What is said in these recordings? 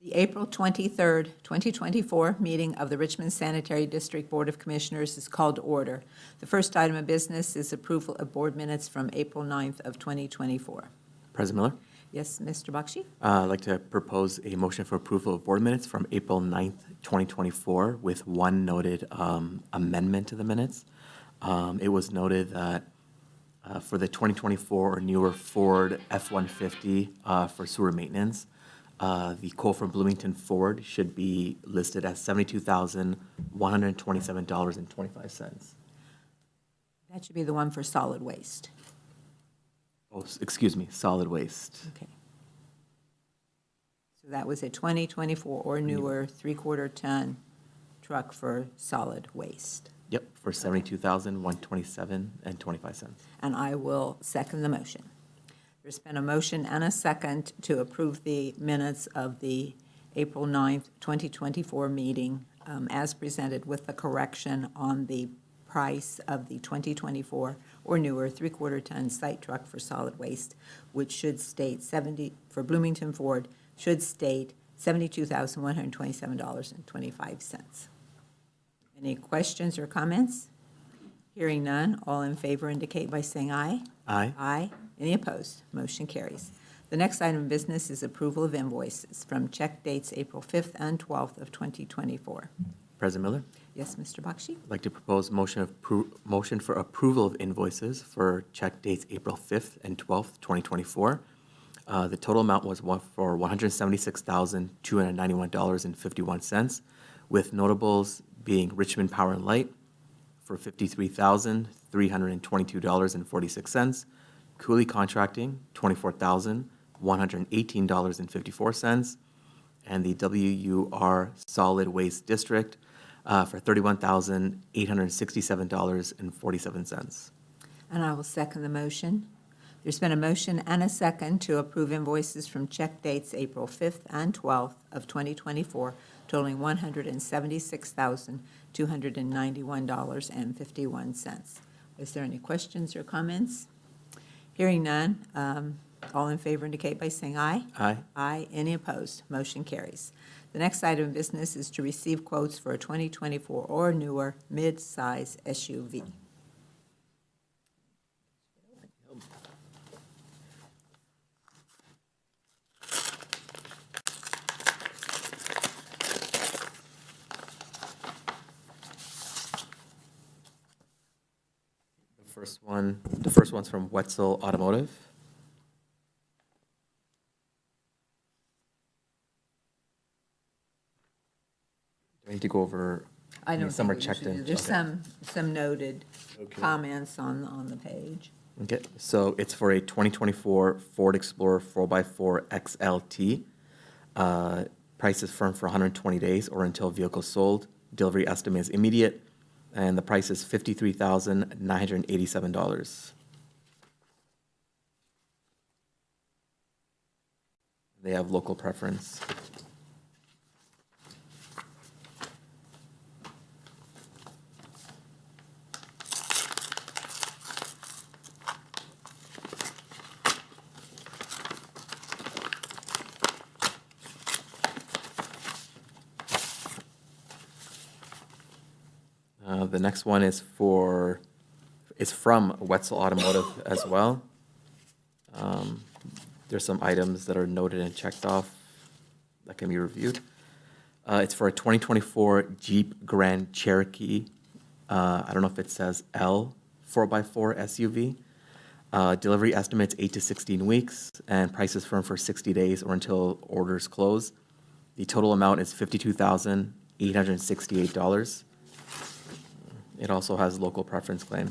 The April 23rd, 2024 meeting of the Richmond Sanitary District Board of Commissioners is called to order. The first item of business is approval of board minutes from April 9th of 2024. President Miller, Yes, Mr. Bakshi? I'd like to propose a motion for approval of board minutes from April 9th, 2024, with one noted amendment to the minutes. It was noted that for the 2024 or newer Ford F-150 for sewer maintenance, the quote from Bloomington Ford should be listed as $72,127.25. That should be the one for solid waste. Oh, excuse me, solid waste. Okay. So that was a 2024 or newer three-quarter ton truck for solid waste. Yep, for $72,127.25. And I will second the motion. There's been a motion and a second to approve the minutes of the April 9th, 2024 meeting as presented with the correction on the price of the 2024 or newer three-quarter ton site truck for solid waste, which should state for Bloomington Ford, should state $72,127.25. Any questions or comments? Hearing none, all in favor indicate by saying aye. Aye. Aye. Any opposed? Motion carries. The next item of business is approval of invoices from check dates April 5th and 12th of 2024. President Miller, Yes, Mr. Bakshi? I'd like to propose motion for approval of invoices for check dates April 5th and 12th, 2024. The total amount was for $176,291.51, with notables being Richmond Power and Light for $53,322.46, Cooley Contracting, $24,118.54, and the WUR Solid Waste District for $31,867.47. And I will second the motion. There's been a motion and a second to approve invoices from check dates April 5th and 12th of 2024 totaling $176,291.51. Is there any questions or comments? Hearing none, all in favor indicate by saying aye. Aye. Aye. Any opposed? Motion carries. The next item of business is to receive quotes for a 2024 or newer mid-size SUV. The first one's from Wetzel Automotive. Do I need to go over? I don't some are think we checked should do. in. There's Okay. some noted comments on the page. Okay, so it's for a 2024 Ford Explorer 4x4 XLT. Price is firm for 120 days or until vehicle sold. Delivery estimate is immediate, and the price is $53,987. They have local preference. The next one is from Wetzel Automotive as well. There's some items that are noted and checked off that can be reviewed. It's for a 2024 Jeep Grand Cherokee. I don't know if it says L 4x4 SUV. Delivery estimates 8 to 16 weeks, and price is firm for 60 days or until orders close. The total amount is $52,868. It also has local preference claim.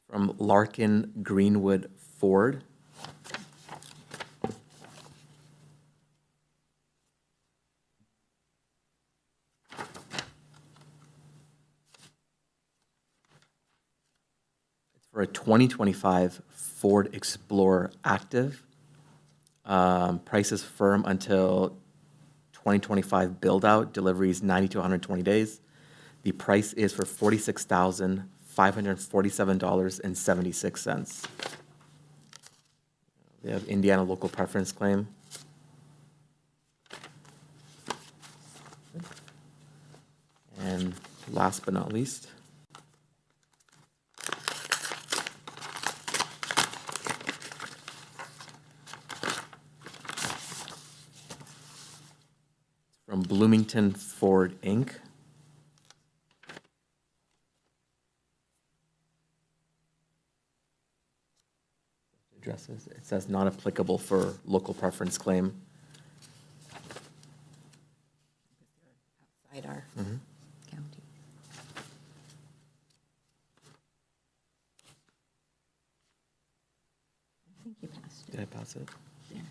From Larkin Greenwood Ford. for a 2025 Ford Explorer Active. Price is firm until 2025 build-out. Delivery is 90 to 120 days. The price is for $46,547.76. We have Indiana local preference claim. And last but not least, from Bloomington Ford, Inc. Addresses, it says not applicable for local preference claim. Outside our county. I think you passed Did it. I pass it? Yeah.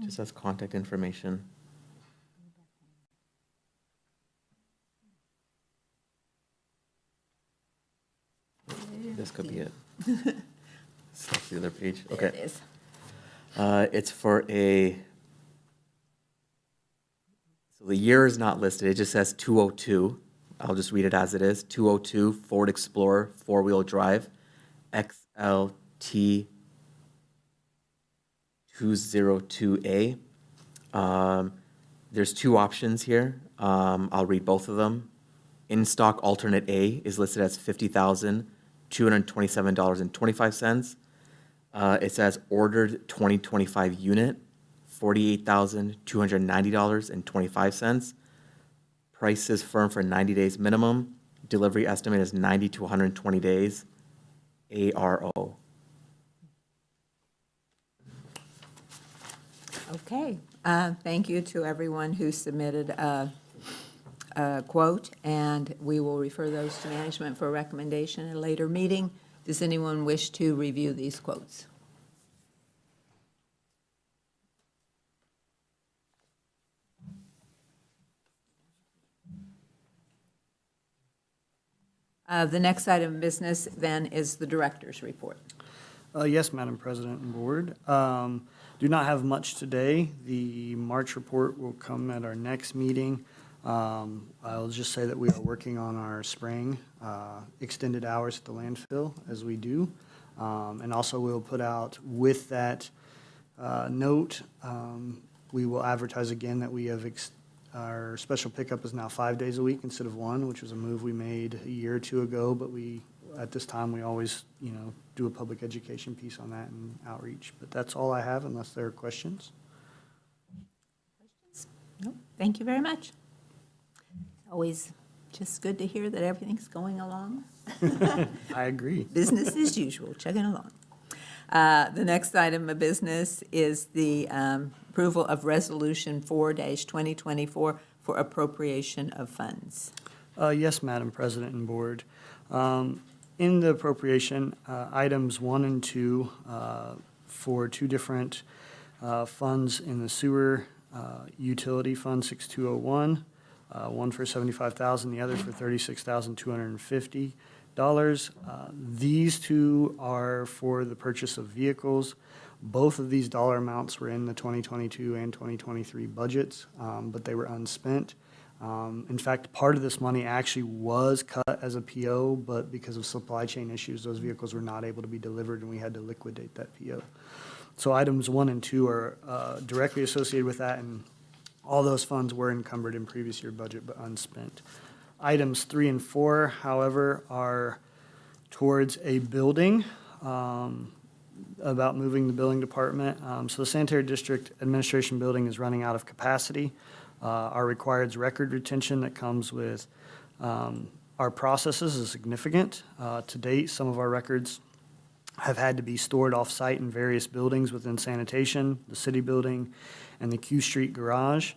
Just says contact information. This could be it. It's the other page. There Okay. it is. It's for a, so the year is not listed. It just says 202. I'll just read it as it is. 202 Ford Explorer four-wheel drive XLT 202A. There's two options here. I'll read both of them. In-stock alternate A is listed as $50,227.25. It says ordered 2025 unit, $48,290.25. Price is firm for 90 days minimum. Delivery estimate is 90 to 120 days. ARO. Okay. Thank you to everyone who submitted a quote, and we will refer those to management for recommendation at a later meeting. Does anyone wish to review these quotes? The next item of business then is the director's report. Yes, Madam President and Board. Do not have much today. The March report will come at our next meeting. I'll just say that we are working on our spring extended hours at the landfill, as we do. And also we'll put out with that note, we will advertise again that we have our special pickup is now 5 days a week instead of one, which was a move we made a year or two ago, but at this time, we always, do a public education piece on that and outreach. But that's all I have, unless there are questions. No, thank you very much. Always just good to hear that everything's going along. I agree. Business as usual, chugging along. The next item of business is the approval of Resolution 4-2024 for appropriation of funds. Yes, Madam President and Board. In the appropriation, items 1 and 2 for two different funds in the sewer utility fund 6201, one for $75,000, the other for $36,250. These two are for the purchase of vehicles. Both of these dollar amounts were in the 2022 and 2023 budgets, but they were unspent. In fact, part of this money actually was cut as a PO, but because of supply chain issues, those vehicles were not able to be delivered, and we had to liquidate that PO. So items 1 and 2 are directly associated with that, and all those funds were encumbered in previous year budget but unspent. Items 3 and 4, however, are towards a building, about moving the building department. So the sanitary district administration building is running out of capacity. Our required record retention that comes with our processes is significant. To date, some of our records have had to be stored off-site in various buildings within sanitation, the city building, and the Q Street garage.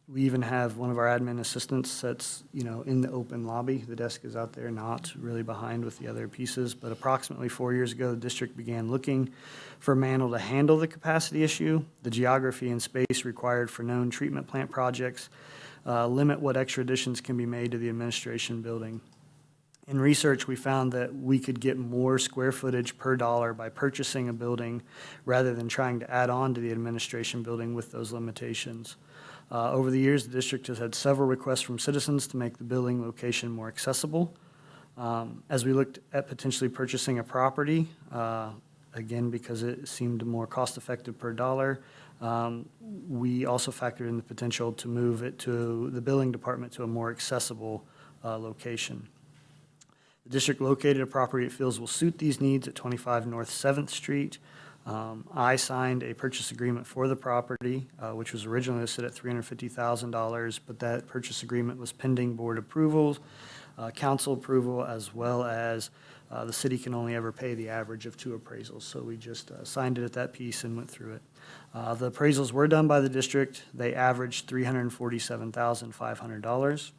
We even have one of our admin assistants that's, in the open lobby. The desk is out there, not really behind with the other pieces. But approximately 4 years ago, the district began looking for a manual to handle the capacity issue. The geography and space required for known treatment plant projects limit what extra additions can be made to the administration building. In research, we found that we could get more square footage per dollar by purchasing a building rather than trying to add on to the administration building with those limitations. Over the years, the district has had several requests from citizens to make the building location more accessible. As we looked at potentially purchasing a property, again, because it seemed more cost-effective per dollar, we also factored in the potential to move it to the building department to a more accessible location. The district located a property it feels will suit these needs at 25 North 7th Street. I signed a purchase agreement for the property, which was originally listed at $350,000, but that purchase agreement was pending board approvals, council approval, as well as the city can only ever pay the average of 2 appraisals. So we just signed it at that piece and went through it. The appraisals were done by the district. They averaged $347,500.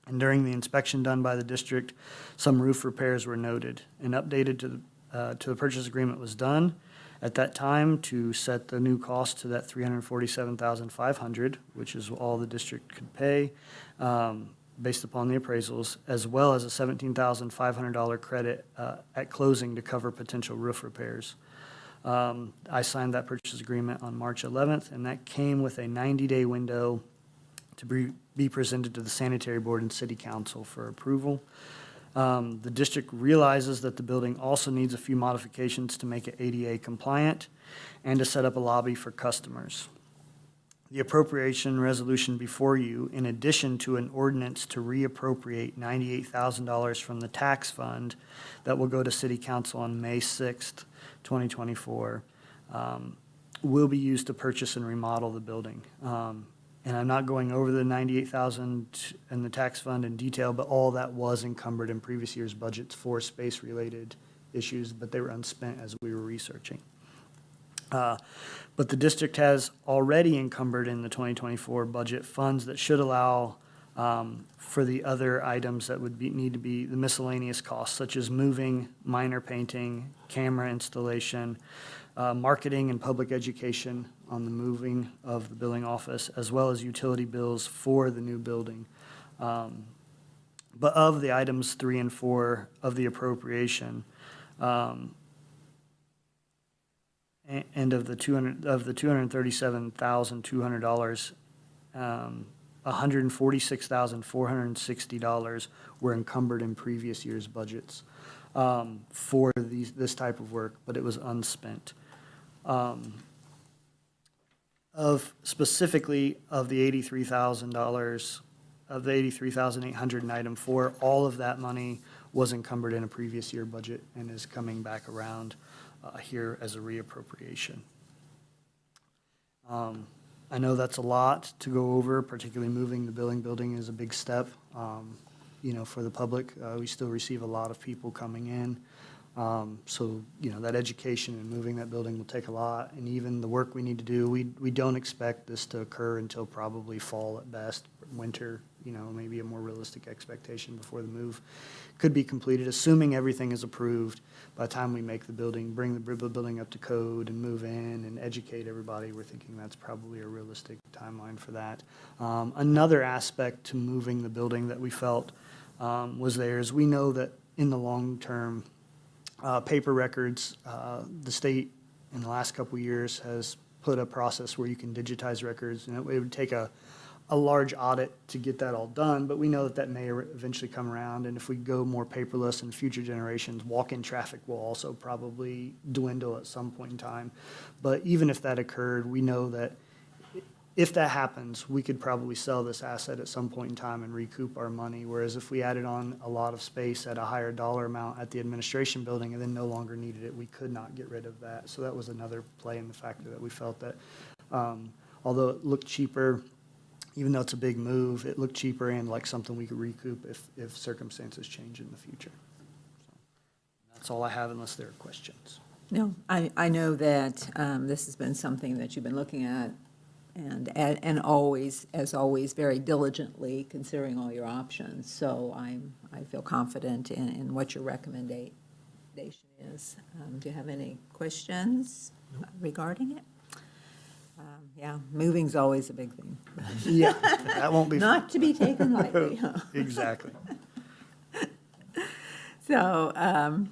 And during the inspection done by the district, some roof repairs were noted. An updated to the purchase agreement was done at that time to set the new cost to that $347,500, which is all the district could pay based upon the appraisals, as well as a $17,500 credit at closing to cover potential roof repairs. I signed that purchase agreement on March 11th, and that came with a 90-day window to be presented to the sanitary board and city council for approval. The district realizes that the building also needs a few modifications to make it ADA compliant and to set up a lobby for customers. The appropriation resolution before you, in addition to an ordinance to reappropriate $98,000 from the tax fund that will go to city council on May 6th, 2024, will be used to purchase and remodel the building. And I'm not going over the $98,000 and the tax fund in detail, but all that was encumbered in previous year's budgets for space-related issues, but they were unspent as we were researching. But the district has already encumbered in the 2024 budget funds that should allow for the other items that would need to be the miscellaneous costs, such as moving, minor painting, camera installation, marketing and public education on the moving of the billing office, as well as utility bills for the new building. But of the items 3 and 4 of the appropriation, and of the $237,200, $146,460 were encumbered in previous year's budgets for this type of work, but it was unspent. Specifically of the $83,000, of the $83,800 in item 4, all of that money was encumbered in a previous year budget and is coming back around here as a reappropriation. I know that's a lot to go over, particularly moving the building is a big step, for the public. We still receive a lot of people coming in. So, that education and moving that building will take a lot, and even the work we need to do, we don't expect this to occur until probably fall at best, winter, maybe a more realistic expectation before the move could be completed, assuming everything is approved by the time we make the building, bring the building up to code and move in and educate everybody. We're thinking that's probably a realistic timeline for that. Another aspect to moving the building that we felt was there is we know that in the long term, paper records, the state in the last couple of years has put a process where you can digitize records, and it would take a large audit to get that all done, but we know that may eventually come around, and if we go more paperless in future generations, walk-in traffic will also probably dwindle at some point in time. But even if that occurred, we know that if that happens, we could probably sell this asset at some point in time and recoup our money, whereas if we added on a lot of space at a higher dollar amount at the administration building and then no longer needed it, we could not get rid of that. So that was another play in the factor that we felt that although it looked cheaper, even though it's a big move, it looked cheaper and like something we could recoup if circumstances change in the future. So that's all I have unless there are questions. No, I know that this has been something that you've been looking at and always, as always, very diligently considering all your options. So I feel confident in what your recommendation is. Do you have any questions regarding it? Yeah, moving's always a big thing. Yeah, that won't be Not to be taken lightly. Exactly. So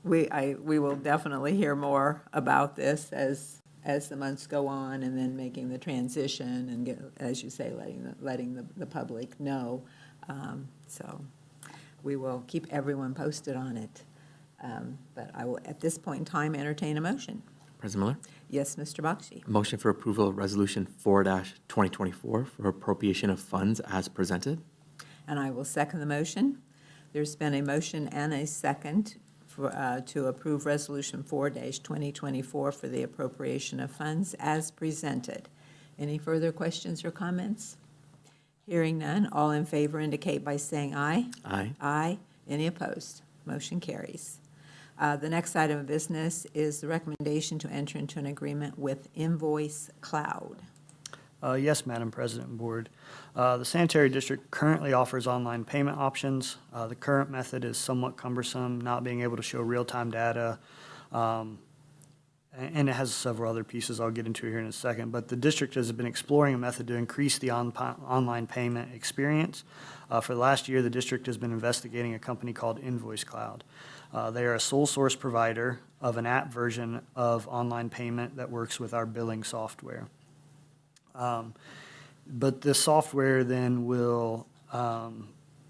we will definitely hear more about this as the months go on, and then making the transition and get, as you say, letting the public know. So we will keep everyone posted on it. But I will, at this point in time, entertain a motion. President Miller, Yes, Mr. Bakshi. motion for approval of Resolution 4-2024 for appropriation of funds as presented. And I will second the motion. There's been a motion and a second to approve Resolution 4-2024 for the appropriation of funds as presented. Any further questions or comments? Hearing none, all in favor indicate by saying aye. Aye. Aye. Any opposed? Motion carries. The next item of business is the recommendation to enter into an agreement with Invoice Cloud. Yes, Madam President and Board. The Sanitary District currently offers online payment options. The current method is somewhat cumbersome, not being able to show real-time data, and it has several other pieces I'll get into here in a second. But the district has been exploring a method to increase the online payment experience. For the last year, the district has been investigating a company called Invoice Cloud. They are a sole source provider of an app version of online payment that works with our billing software. But this software then will,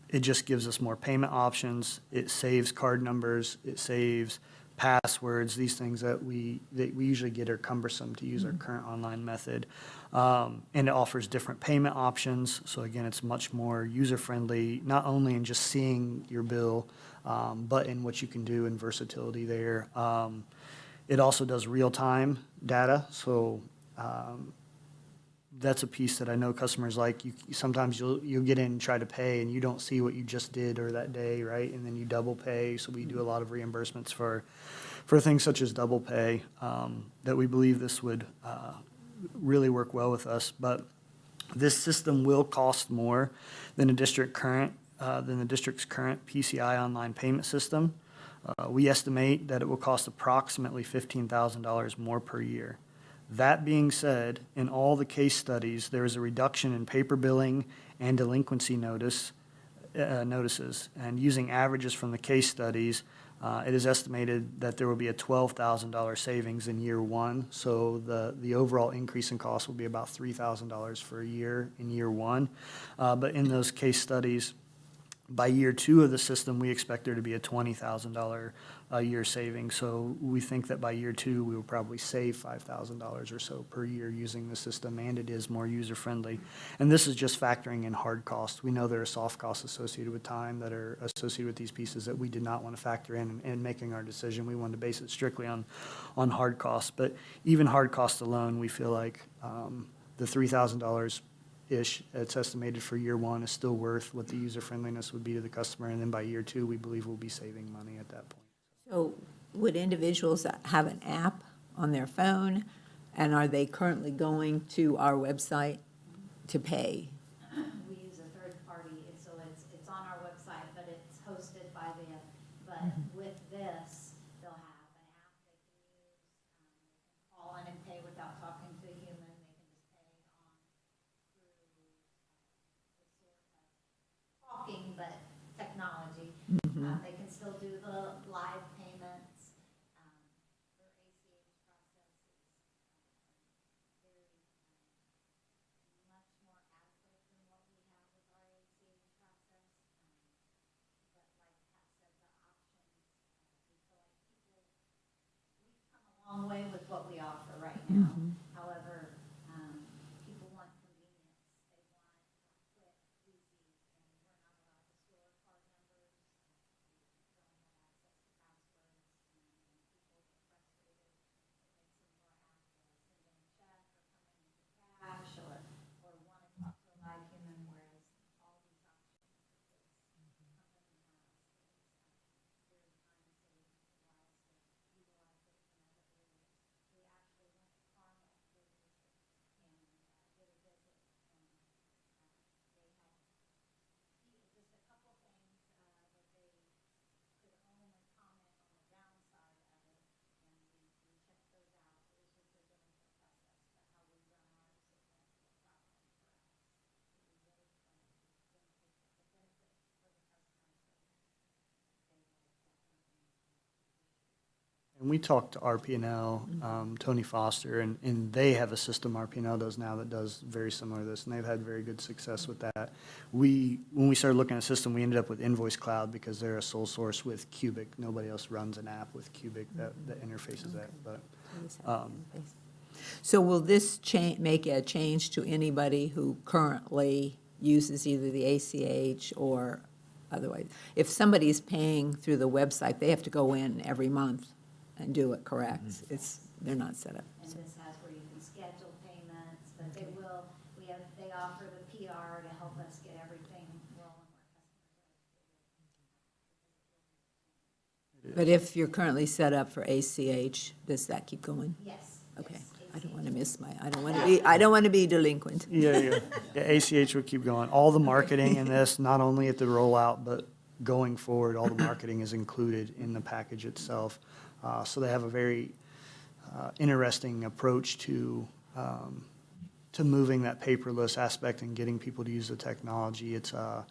it just gives us more payment options. It saves card numbers. It saves passwords, these things that we usually get are cumbersome to use our current online method. And it offers different payment options. So again, it's much more user-friendly, not only in just seeing your bill, but in what you can do and versatility there. It also does real-time data. So that's a piece that I know customers like. Sometimes you'll get in and try to pay, and you don't see what you just did or that day, right? And then you double pay. So we do a lot of reimbursements for things such as double pay, that we believe this would really work well with us. But this system will cost more than the district's current PCI online payment system. We estimate that it will cost approximately $15,000 more per year. That being said, in all the case studies, there is a reduction in paper billing and delinquency notices. And using averages from the case studies, it is estimated that there will be a $12,000 savings in year one. So the overall increase in cost will be about $3,000 for a year in year one. But in those case studies, by year two of the system, we expect there to be a $20,000 a year saving. So we think that by year two, we will probably save $5,000 or so per year using the system, and it is more user-friendly. And this is just factoring in hard costs. We know there are soft costs associated with time that are associated with these pieces that we did not want to factor in making our decision. We wanted to base it strictly on hard costs. But even hard costs alone, we feel like the $3,000 ish, it's estimated for year one, is still worth what the user friendliness would be to the customer. And then by year two, we believe we'll be saving money at that point. So would individuals have an app on their phone, and are they currently going to our website to pay? We use a third party, so it's on our website, but it's hosted by them. But with this, they'll have an app they can use. They can call in and pay without talking to a human. They can just pay through the sort of talking, but technology. They can still do the live payments. Their ACH process is very much more adequate than what we have with our ACH process. But like Pat said, the options, we feel like we've come a long way with what we offer right now. However, people want convenience. They want quick, easy, and we're not allowed to store card numbers. And we talked to RP&L, Tony Foster, and they have a system RP&L does now that does very similar to this, and they've had very good success with that. When we started looking at a system, we ended up with Invoice Cloud because they're a sole source with Cubic. Nobody else runs an app with Cubic that interfaces that, but. So will this make a change to anybody who currently uses either the ACH or otherwise? If somebody's paying through the website, they have to go in every month and do it, correct? They're not set up. And this has where you can schedule payments, but they offer the PR to help us get everything rolling. But if you're currently set up for ACH, does that keep going? Yes. Okay. yes, I don't ACH. want to miss I don't want to be delinquent. Yeah, ACH would keep going. All the marketing in this, not only at the rollout, but going forward, all the marketing is included in the package itself. So they have a very interesting approach to moving that paperless aspect and getting people to use the technology. It's a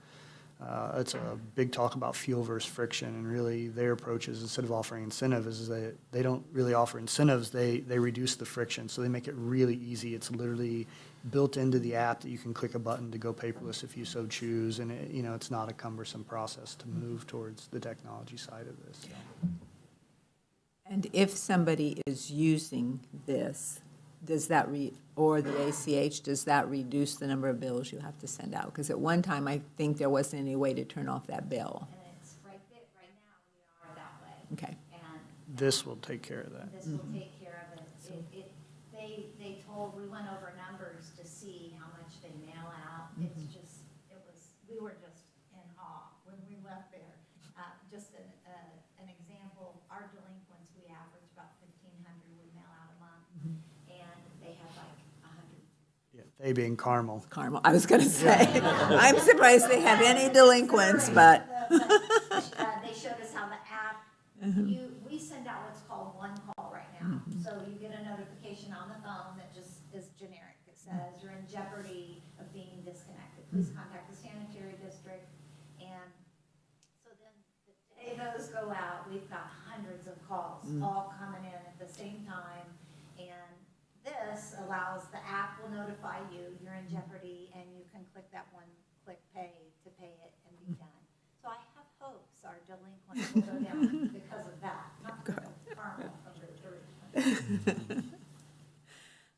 big talk about fuel versus friction, and really their approach is, instead of offering incentives, is they don't really offer incentives, they reduce the friction. So they make it really easy. It's literally built into the app that you can click a button to go paperless if you so choose, and it's not a cumbersome process to move towards the technology side of this. And if somebody is using this, does that or the ACH, does that reduce the number of bills you have to send out? Because at one time, I think there wasn't any way to turn off that bill. And it's right now, we are that way. Okay. And This will take care of that. this will take care of it. We went over numbers to see how much they mail out. We were just in awe when we left there. Just an example, our delinquents, we average about 1,500 we mail out a month, and they have like 100. Yeah, they being Carmel. Carmel, I was going to say, I'm surprised they have any delinquents, but, They showed us how the app, we send out what's called one call right now. So you get a notification on the phone that just is generic. It says you're in jeopardy of being disconnected. Please contact the sanitary district. And so then the day those go out, we've got hundreds of calls all coming in at the same time. And this allows, the app will notify you you're in jeopardy, and you can click that one-click pay to pay it and be done. So I have hopes our delinquents will go down because of that, not because of karma from the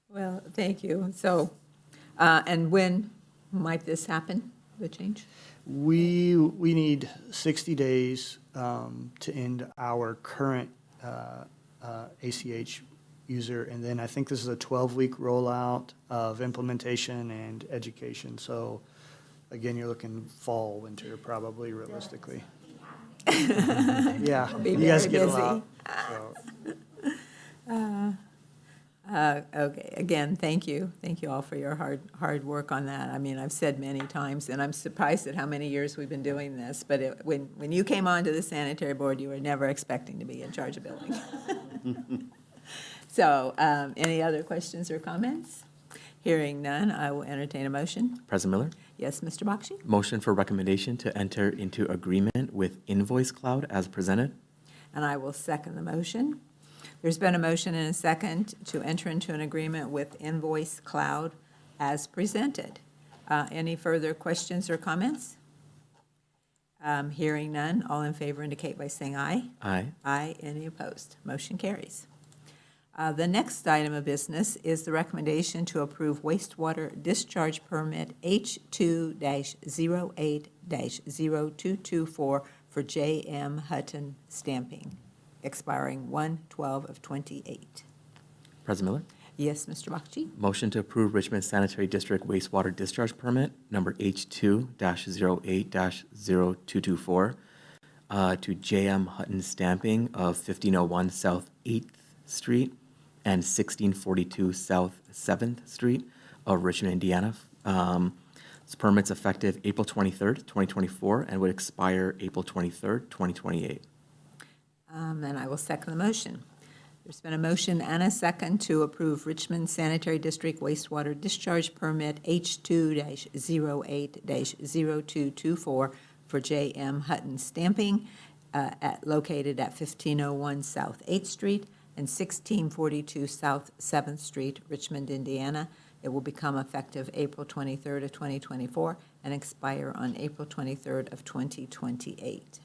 well, thank you. So, and when might this happen, the change? We need 60 days to end our current ACH user, and then I think this is a 12-week rollout of implementation and education. So again, you're looking fall, winter, probably, realistically. Yeah, Be you guys very get a busy. lot. So. Okay, again, thank you. Thank you all for your hard work on that. I mean, I've said many times, and I'm surprised at how many years we've been doing this, but when you came onto the sanitary board, you were never expecting to be in charge of billing. So, any other questions or comments? Hearing none, I will entertain a motion. President Miller, Yes, Mr. Bakshi? motion for recommendation to enter into agreement with Invoice Cloud as presented. And I will second the motion. There's been a motion and a second to enter into an agreement with Invoice Cloud as presented. Any further questions or comments? Hearing none, all in favor indicate by saying aye. Aye. Aye, any opposed? Motion carries. The next item of business is the recommendation to approve wastewater discharge permit H2-08-0224 for J.M. Hutton Stamping, expiring 1/12/28. President Miller, Yes, Mr. Bakshi? motion to approve Richmond Sanitary District wastewater discharge permit number H2-08-0224 to J.M. Hutton Stamping of 1501 South 8th Street and 1642 South 7th Street of Richmond, Indiana. This permit's effective April 23rd, 2024, and would expire April 23rd, 2028. And I will second the motion. There's been a motion and a second to approve Richmond Sanitary District wastewater discharge permit H2-08-0224 for J.M. Hutton Stamping located at 1501 South 8th Street and 1642 South 7th Street, Richmond, Indiana. It will become effective April 23rd of 2024 and expire on April 23rd of 2028.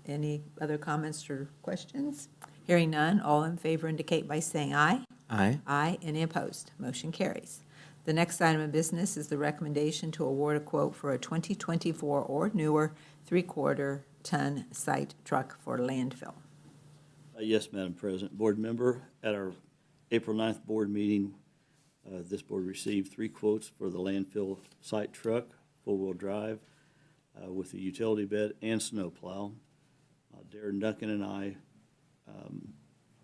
Any other comments or questions? Hearing none, all in favor indicate by saying aye. Aye. Aye. Any opposed? Motion carries. The next item of business is the recommendation to award a quote for a 2024 or newer 3/4-ton site truck for landfill. Yes, Madam President. Board member, at our April 9th board meeting, this board received 3 quotes for the landfill site truck, four-wheel drive, with a utility bed and snowplow. Darren Duncan and I,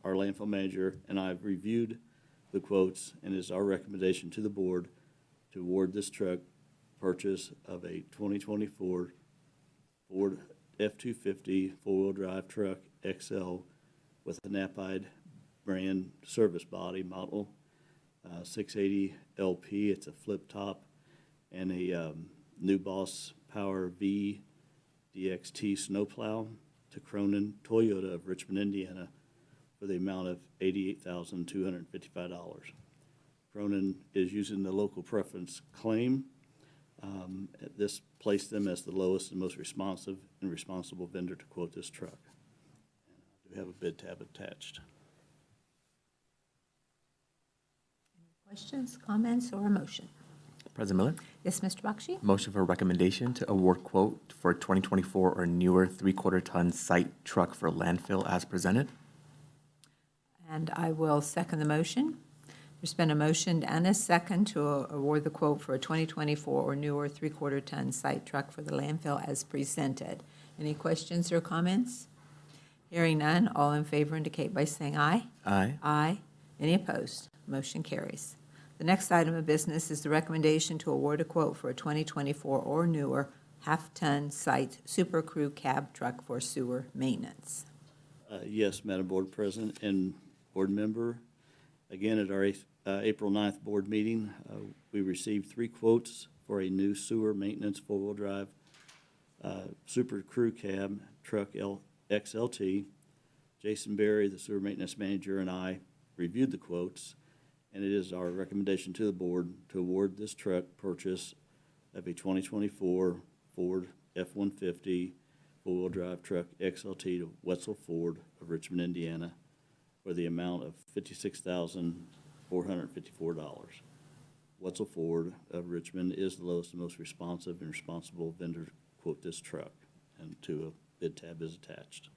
our landfill manager, and I have reviewed the quotes, and it is our recommendation to the board to award this truck purchase of a 2024 Ford F-250 four-wheel drive truck XL with a Knapheide brand service body model, 680 LP. It's a flip top, and a New Boss Power V DXT snowplow to Cronin Toyota of Richmond, Indiana, for the amount of $88,255. Cronin is using the local preference claim. This placed them as the lowest and most responsive and responsible vendor to quote this truck. We have a bid tab attached. Questions, comments, or a motion? President Miller, Yes, Mr. Bakshi? motion for recommendation to award quote for 2024 or newer 3/4-ton site truck for landfill as presented. And I will second the motion. There's been a motion and a second to award the quote for a 2024 or newer 3/4-ton site truck for the landfill as presented. Any questions or comments? Hearing none, all in favor indicate by saying aye. Aye. Aye. Any opposed? Motion carries. The next item of business is the recommendation to award a quote for a 2024 or newer half-ton site Super Crew cab truck for sewer maintenance. Yes, Madam Board President and board member. Again, at our April 9th board meeting, we received 3 quotes for a new sewer maintenance four-wheel drive Super Crew cab truck XLT. Jason Berry, the sewer maintenance manager, and I reviewed the quotes, and it is our recommendation to the board to award this truck purchase of a 2024 Ford F-150 four-wheel drive truck XLT to Wetzel Ford of Richmond, Indiana, for the amount of $56,454. Wetzel Ford of Richmond is the lowest and most responsive and responsible vendor to quote this truck, and to a bid tab is attached.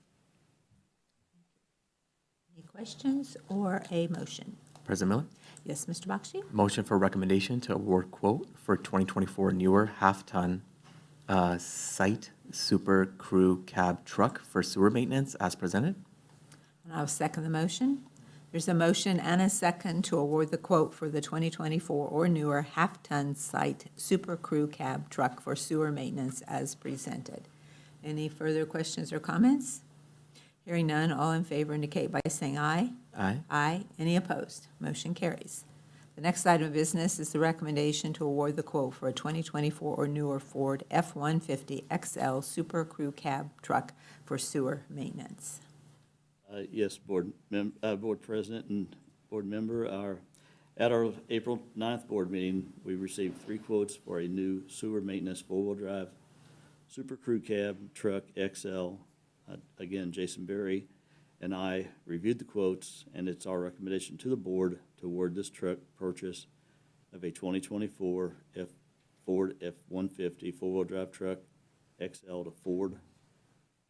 Any questions or a motion? President Miller, Yes, Mr. Bakshi? motion for recommendation to award quote for 2024 newer half-ton site Super Crew cab truck for sewer maintenance as presented. And I'll second the motion. There's a motion and a second to award the quote for the 2024 or newer half-ton site Super Crew cab truck for sewer maintenance as presented. Any further questions or comments? Hearing none, all in favor indicate by saying aye. Aye. Aye. Any opposed? Motion carries. The next item of business is the recommendation to award the quote for a 2024 or newer Ford F-150 XL Super Crew cab truck for sewer maintenance. Yes, Board President and board member, at our April 9th board meeting, we received 3 quotes for a new sewer maintenance four-wheel drive Super Crew cab truck XL. Again, Jason Berry and I reviewed the quotes, and it's our recommendation to the board to award this truck purchase of a 2024 Ford F-150 four-wheel drive truck XL to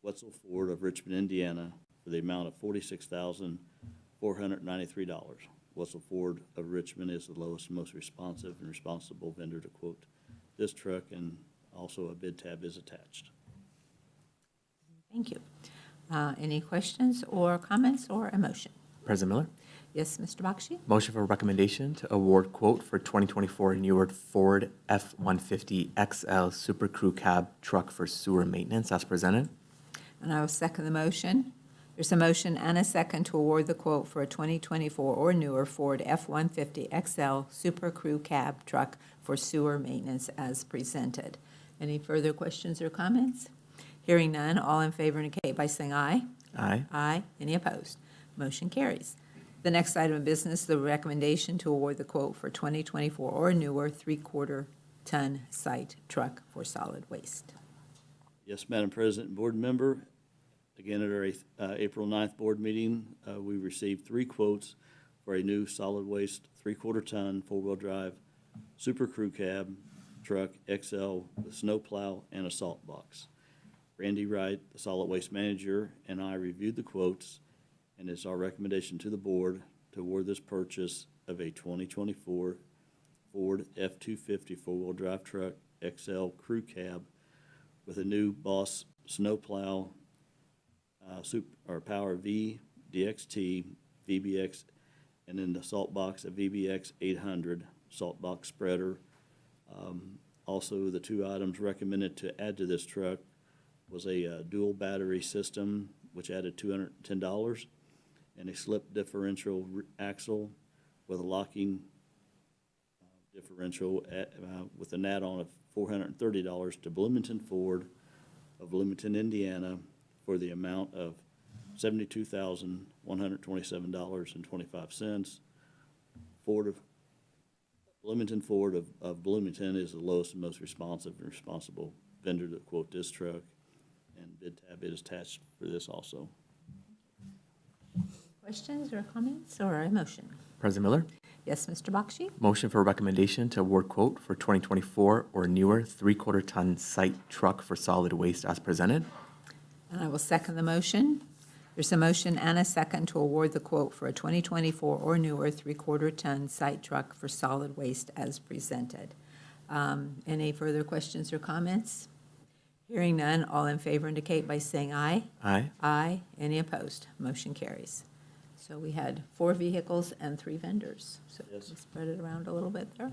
Wetzel Ford of Richmond, Indiana, for the amount of $46,493. Wetzel Ford of Richmond is the lowest and most responsive and responsible vendor to quote this truck, and also a bid tab is attached. Thank you. Any questions or comments or a motion? President Miller, Yes, Mr. Bakshi? motion for recommendation to award quote for 2024 newer Ford F-150 XL Super Crew cab truck for sewer maintenance as presented. And I will second the motion. There's a motion and a second to award the quote for a 2024 or newer Ford F-150 XL Super Crew cab truck for sewer maintenance as presented. Any further questions or comments? Hearing none, all in favor indicate by saying aye. Aye. Aye. Any opposed? Motion carries. The next item of business, the recommendation to award the quote for 2024 or newer 3/4-ton site truck for solid waste. Yes, Madam President and Board Member, again, at our April 9th board meeting, we received 3 quotes for a new solid waste 3/4-ton, 4-wheel drive Super Crew Cab truck XL with snow plow and a salt box. Randy Wright, the solid waste manager, and I reviewed the quotes, and it's our recommendation to the board to award this purchase of a 2024 Ford F-250 4-wheel drive truck XL Crew Cab with a new Boss snow plow, Power V, DXT, VBX, and then the salt box, a VBX 800 salt box spreader. Also, the 2 items recommended to add to this truck was a dual battery system, which added $210, and a slip differential axle with a locking differential with an add-on of $430 to Bloomington Ford of Bloomington, Indiana, for the amount of $72,127.25. Bloomington Ford of Bloomington is the lowest and most responsive and responsible vendor to quote this truck, and bid tab is attached for this also. Questions or comments or a motion? President Miller, Yes, Mr. Bakshi? motion for recommendation to award quote for 2024 or newer 3/4-ton site truck for solid waste as presented. And I will second the motion. There's a motion and a second to award the quote for a 2024 or newer 3/4-ton site truck for solid waste as presented. Any further questions or comments? Hearing none, all in favor indicate by saying aye. Aye. Aye. Any opposed? Motion carries. So we had 4 vehicles and 3 vendors. So Yes. we spread it around a little bit there.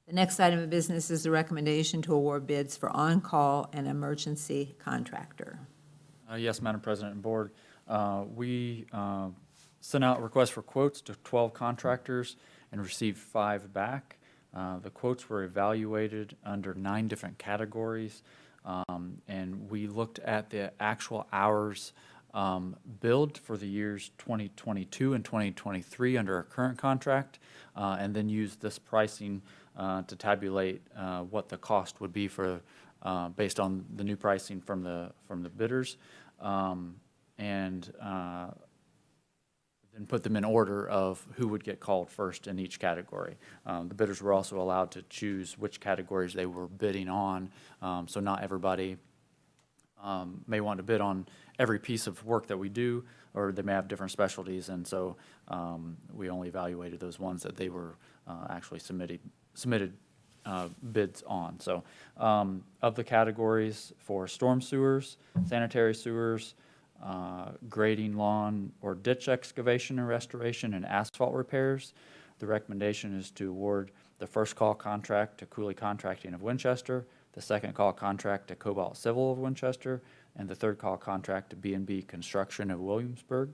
The next item of business is the recommendation to award bids for on-call and emergency contractor. Yes, Madam President and Board. We sent out requests for quotes to 12 contractors and received 5 back. The quotes were evaluated under 9 different categories, and we looked at the actual hours billed for the years 2022 and 2023 under our current contract, and then used this pricing to tabulate what the cost would be for based on the new pricing from the bidders, and then put them in order of who would get called first in each category. The bidders were also allowed to choose which categories they were bidding on, so not everybody may want to bid on every piece of work that we do, or they may have different specialties, and so we only evaluated those ones that they were actually submitted bids on. So of the categories for storm sewers, sanitary sewers, grading, lawn or ditch excavation and restoration, and asphalt repairs, the recommendation is to award the first call contract to Cooley Contracting of Winchester, the second call contract to Cobalt Civil of Winchester, and the third call contract to B&B Construction of Williamsburg.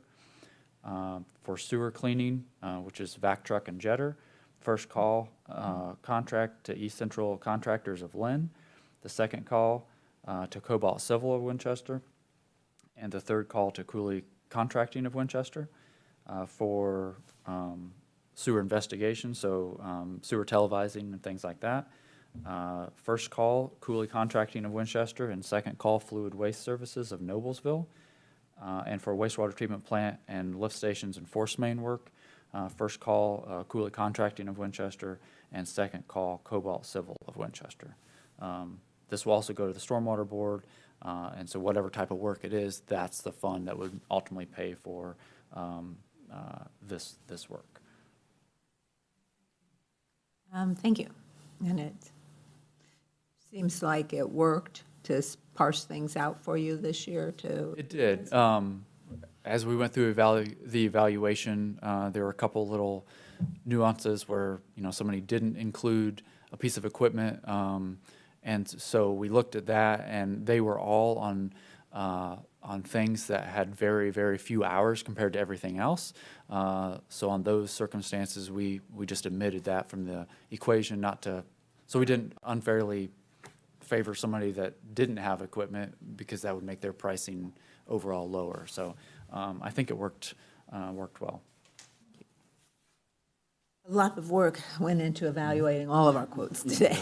For sewer cleaning, which is Vac Truck and Jetter, first call contract to East Central Contractors of Lynn, the second call to Cobalt Civil of Winchester, and the third call to Cooley Contracting of Winchester. For sewer investigation, so sewer televising and things like that. First call, Cooley Contracting of Winchester, and second call, Fluid Waste Services of Noblesville. And for wastewater treatment plant and lift stations and force main work, first call, Cooley Contracting of Winchester, and second call, Cobalt Civil of Winchester. This will also go to the Stormwater Board, and so whatever type of work it is, that's the fund that would ultimately pay for this work. Thank you. And it seems like it worked to parse things out for you this year to. It did. As we went through the evaluation, there were a couple little nuances where, somebody didn't include a piece of equipment. And so we looked at that, and they were all on things that had very, very few hours compared to everything else. So on those circumstances, we just omitted that from the equation, so we didn't unfairly favor somebody that didn't have equipment because that would make their pricing overall lower. So I think it worked well. A lot of work went into evaluating all of our quotes today.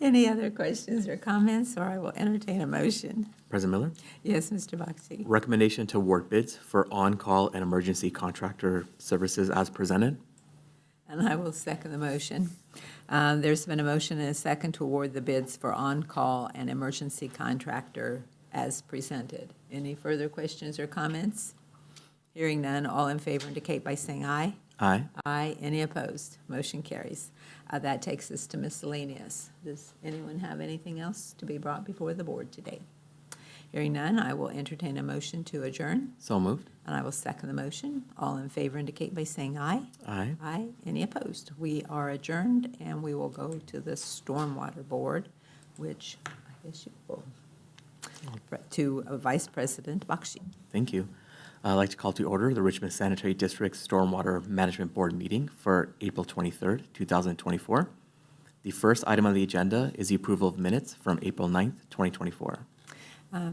Any other questions or comments, or I will entertain a motion? President Miller, Yes, Mr. Bakshi. recommendation to award bids for on-call and emergency contractor services as presented. And I will second the motion. There's been a motion and a second to award the bids for on-call and emergency contractor as presented. Any further questions or comments? Hearing none, all in favor indicate by saying aye. Aye. Aye. Any opposed? Motion carries. That takes us to miscellaneous. Does anyone have anything else to be brought before the board today? Hearing none, I will entertain a motion to adjourn, So moved. and I will second the motion. All in favor indicate by saying aye. Aye. Aye. Any opposed? We are adjourned, and we will go to the Stormwater Board, which I guess you will, to Vice President Bakshi. Thank you. I'd like to call to order the Richmond Sanitary District Stormwater Management Board meeting for April 23rd, 2024. The first item on the agenda is the approval of minutes from April 9th, 2024.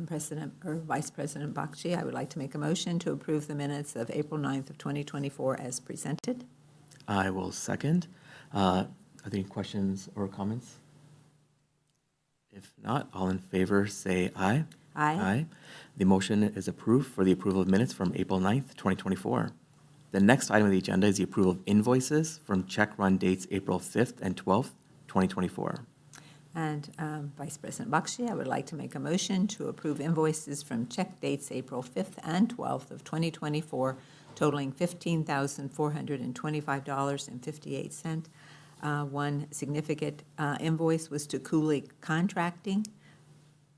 President, or Vice President Bakshi, I would like to make a motion to approve the minutes of April 9th of 2024 as presented. I will second. Are there any questions or comments? If not, all in favor say aye. Aye. The motion is approved for the approval of minutes from April 9th, 2024. The next item on the agenda is the approval of invoices from check run dates April 5th and 12th, 2024. And Vice President Bakshi, I would like to make a motion to approve invoices from check dates April 5th and 12th of 2024 totaling $15,425.58. One significant invoice was to Cooley Contracting.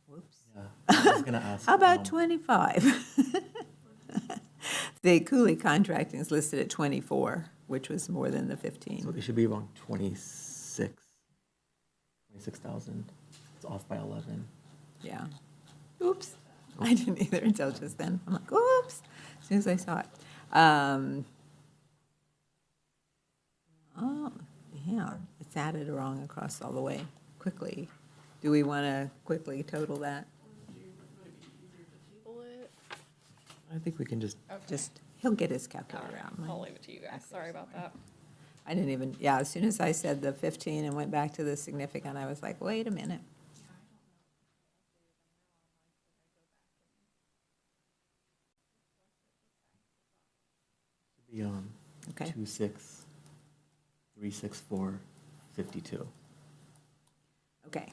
Whoops. I was going to ask. How about 25? The Cooley Contracting is listed at 24, which was more than the 15. So it should be around 26,000. It's off by 11. Yeah. Oops. I didn't either until just then. I'm like, oops, as soon as I saw it. Oh, yeah, it's added wrong across all the way. Quickly. Do we want to quickly total that? I think we can just, Just, he'll get his calculator out. I'll leave it to you guys. Sorry about that. I didn't even, yeah, as soon as I said the 15 and went back to the significant, I was like, wait a minute. be Okay. 2636452. Okay.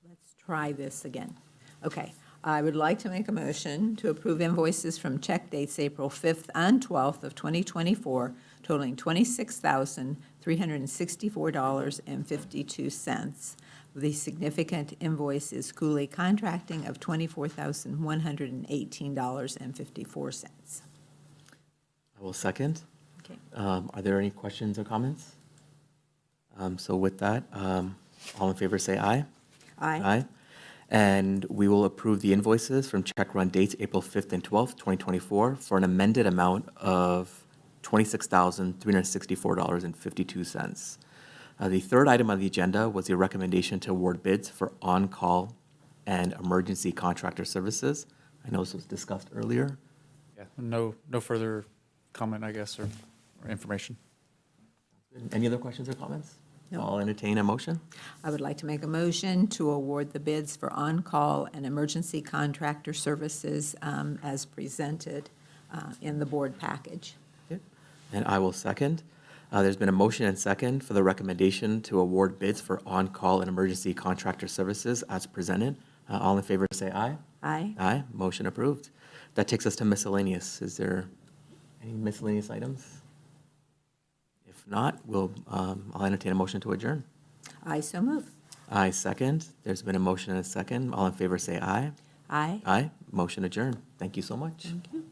Let's try this again. Okay. I would like to make a motion to approve invoices from check dates April 5th and 12th of 2024 totaling $26,364.52. The significant invoice is Cooley Contracting of $24,118.54. I will second. Okay. Are there any questions or comments? So with that, all in favor say aye. Aye. And we will approve the invoices from check run dates April 5th and 12th, 2024, for an amended amount of $26,364.52. The third item on the agenda was the recommendation to award bids for on-call and emergency contractor services. I know this was discussed earlier. Yeah, no further comment, I guess, or information. Any other questions or comments? No. I'll entertain a motion. I would like to make a motion to award the bids for on-call and emergency contractor services as presented in the board package. And I will second. There's been a motion and second for the recommendation to award bids for on-call and emergency contractor services as presented. All in favor say aye. Aye. Aye, motion approved. That takes us to miscellaneous. Is there any miscellaneous items? If not, I'll entertain a motion to adjourn. I so move. Aye, second. There's been a motion and a second. All in favor say aye. Aye. Aye, motion adjourned. Thank you so much. Thank you.